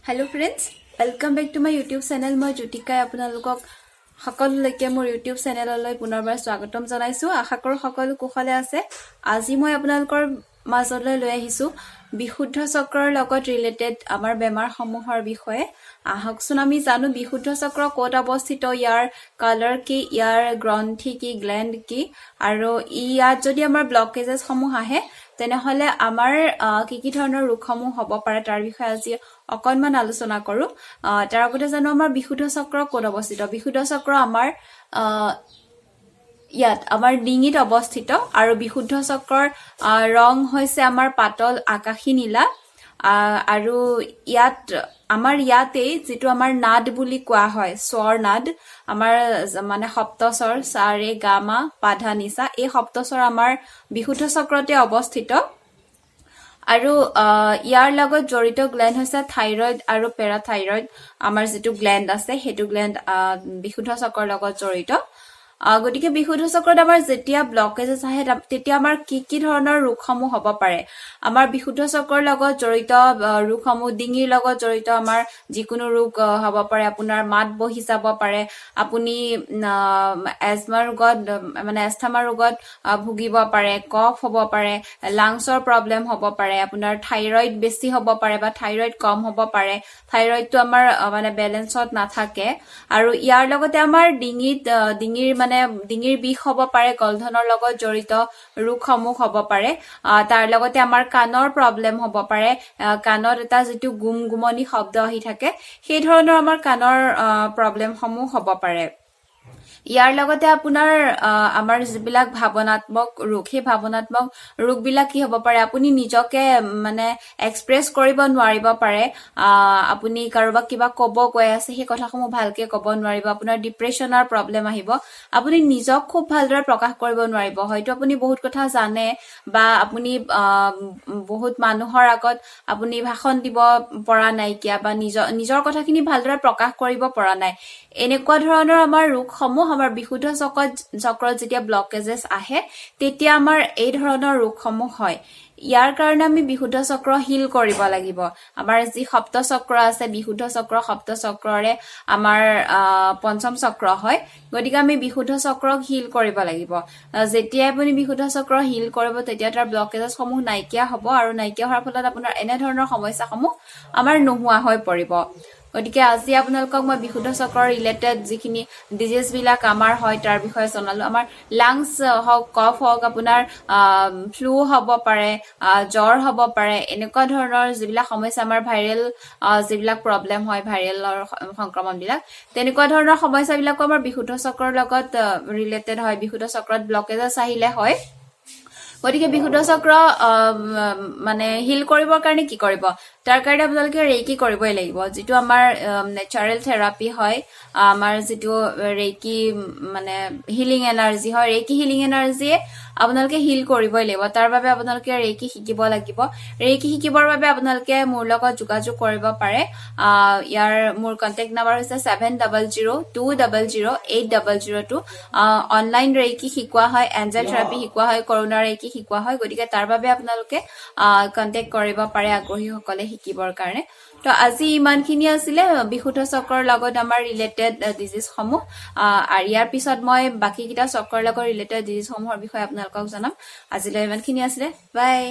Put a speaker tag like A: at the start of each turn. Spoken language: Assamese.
A: Hello friends, welcome back to my YouTube channel. মই জ্যোতিকাই আপোনালোকক সকলোলৈকে মোৰ YouTube চেনেললৈ পুনৰবাৰ স্বাগতম জনাইছো। আশা কৰো সকলো কুশলে আছে। আজি মই আপোনালোকৰ মাজলৈ লৈ আহিছো বিশুদ্ধ চক্ৰৰ লগত ৰিলেটেড আমাৰ বেমাৰ সমূহৰ বিষয়ে। আহকচোন আমি জানো বিশুদ্ধ চক্ৰ ক'ত অৱস্থিত, ইয়াৰ কালাৰ কি, ইয়াৰ গ্ৰন্থি কি, গ্লেন্ড কি, আৰু ইয়াত যদি আমাৰ ব্লকেজেছ সমূহ আহে তেনেহলে আমাৰ কি ধৰণৰ ৰোগসমূহ হ'ব পাৰে তাৰ বিষয়ে আজি অকনমান আলোচনা কৰো। তাৰ আগতে জানো আমাৰ বিশুদ্ধ চক্ৰ ক'ত অৱস্থিত। বিশুদ্ধ চক্ৰ আমাৰ ইয়াত আমাৰ ডিঙিত অৱস্থিত আৰু বিশুদ্ধ চক্ৰৰ ৰং হৈছে আমাৰ পাতল আকাশী নীলা। আৰু ইয়াত আমাৰ ইয়াতেই যিটো আমাৰ নাদ বুলি কোৱা হয়, স্বৰ নাদ, আমাৰ মানে সপ্তস্বৰ সা ৰে গা মা পা ধা নি সা, এই সপ্তস্বৰ আমাৰ বিশুদ্ধ চক্ৰতে অৱস্থিত। আৰু ইয়াৰ লগত জড়িত গ্লেন্ড হৈছে থাইৰয়ড আৰু পেৰাথাইৰয়ড। আমাৰ যিটো গ্লেন্ড আছে সেইটো গ্লেন্ড বিশুদ্ধ চক্ৰৰ লগত জড়িত। গতিকে বিশুদ্ধ চক্ৰত আমাৰ যেতিয়া ব্লকেজেছ আহে তেতিয়া আমাৰ কি ধৰণৰ ৰোগসমূহ হ'ব পাৰে। আমাৰ বিশুদ্ধ চক্ৰৰ লগত জড়িত ৰোগসমূহ, ডিঙিৰ লগত জড়িত আমাৰ যিকোনো ৰোগ হ'ব পাৰে। আপোনাৰ মাত বহি যাব পাৰে, আপুনি এজমা ৰোগত মানে এষ্টামা ৰোগত ভুগিব পাৰে, কফ হ'ব পাৰে, লাংছৰ প্ৰব্লেম হ'ব পাৰে, আপোনাৰ থাইৰয়ড বেছি হ'ব পাৰে বা থাইৰয়ড কম হ'ব পাৰে। থাইৰয়ডটো আমাৰ মানে বেলেঞ্চত নাথাকে। আৰু ইয়াৰ লগতে আমাৰ ডিঙিৰ বিষ হ'ব পাৰে, গলধনৰ লগত জড়িত ৰোগসমূহ হ'ব পাৰে। তাৰ লগতে আমাৰ কাণৰ প্ৰব্লেম হ'ব পাৰে, কাণত এটা যিটো গুমগুমনি শব্দ আহি থাকে সেই ধৰণৰ আমাৰ কাণৰ প্ৰব্লেমসমূহ হ'ব পাৰে। ইয়াৰ লগতে আপোনাৰ আমাৰ যিবিলাক ভাৱনাত্মক ৰোগ, সেই ভাৱনাত্মক ৰোগবিলাক কি হ'ব পাৰে, আপুনি নিজকে মানে এক্সপ্ৰেছ কৰিব নোৱাৰিব পাৰে। আপুনি কাৰোবাক কিবা ক'ব গৈ আছে, সেই কথাসমূহ ভালকে ক'ব নোৱাৰিব, আপোনাৰ ডিপ্ৰেছনৰ প্ৰব্লেম আহিব, আপুনি নিজক খুব ভালদৰে প্ৰকাশ কৰিব নোৱাৰিব। হয়তো আপুনি বহুত কথা জানে বা আপুনি বহুত মানুহৰ আগত আপুনি ভাষণ দিব পৰা নাইকিয়া বা নিজৰ কথাখিনি ভালদৰে প্ৰকাশ কৰিব পৰা নাই। এনেকুৱা ধৰণৰ আমাৰ ৰোগসমূহ আমাৰ বিশুদ্ধ চক্ৰত যেতিয়া ব্লকেজেছ আহে তেতিয়া আমাৰ এই ধৰণৰ ৰোগসমূহ হয়। ইয়াৰ কাৰণে আমি বিশুদ্ধ চক্ৰ হিল কৰিব লাগিব। আমাৰ যি সপ্ত চক্ৰ আছে, বিশুদ্ধ চক্ৰ সপ্ত চক্ৰৰে আমাৰ পঞ্চম চক্ৰ হয়। গতিকে আমি বিশুদ্ধ চক্ৰক হিল কৰিব লাগিব। যেতিয়াই আপুনি বিশুদ্ধ চক্ৰ হিল কৰিব তেতিয়া তাৰ ব্লকেজেছ সমূহ নাইকিয়া হ'ব, আৰু নাইকিয়া হোৱাৰ ফলত আপোনাৰ এনেধৰণৰ সমস্যাসমূহ আমাৰ নোহোৱা হৈ পৰিব। গতিকে আজি আপোনালোকক মই বিশুদ্ধ চক্ৰৰ ৰিলেটেড যিখিনি ডিজিজ বিলাক আমাৰ হয় তাৰ বিষয়ে জনালো। আমাৰ লাংছ হওক, কফ হওক, আপোনাৰ ফ্লু হ'ব পাৰে, জ্বৰ হ'ব পাৰে, এনেকুৱা ধৰণৰ যিবিলাক সমস্যা আমাৰ ভাইৰেল যিবিলাক প্ৰব্লেম হয়, ভাইৰেলৰ সংক্ৰমণ বিলাক, তেনেকুৱা ধৰণৰ সমস্যাবিলাকো আমাৰ বিশুদ্ধ চক্ৰৰ লগত ৰিলেটেড হয়, বিশুদ্ধ চক্ৰত ব্লকেজেছ আহিলে হয়। গতিকে বিশুদ্ধ চক্ৰ মানে হিল কৰিবৰ কাৰণে কি কৰিব, তাৰ কাৰণে আপোনালোকে ৰেকি কৰিবই লাগিব, যিটো আমাৰ নেচাৰেল থেৰাপি হয়। আমাৰ যিটো ৰেকি মানে হিলিং এনাৰ্জি হয়, ৰেকি হিলিং এনাৰ্জিয়ে আপোনালোকে হিল কৰিবই লাগিব। তাৰ বাবে আপোনালোকে ৰেকি শিকিব লাগিব। ৰেকি শিকিবৰ বাবে আপোনালোকে মোৰ লগত যোগাযোগ কৰিব পাৰে। মোৰ কন্টেক্ট নাম্বাৰ হৈছে 7002008002। অনলাইন ৰেকি শিকোৱা হয়, এঞ্জেল থেৰাপি শিকোৱা হয়, কৰোণা ৰেকি শিকোৱা হয়। গতিকে তাৰ বাবে আপোনালোকে কন্টেক্ট কৰিব পাৰে আগ্ৰহীসকলে শিকিবৰ কাৰণে। তো আজি ইমানখিনি আছিলে বিশুদ্ধ চক্ৰৰ লগত আমাৰ ৰিলেটেড ডিজিজসমূহ। আৰু ইয়াৰ পিছত মই বাকী কেইটা চক্ৰৰ লগত ৰিলেটেড ডিজিজসমূহৰ বিষয়ে আপোনালোকক জনাম। আজিলৈ ইমানখিনি আছিলে। বাই।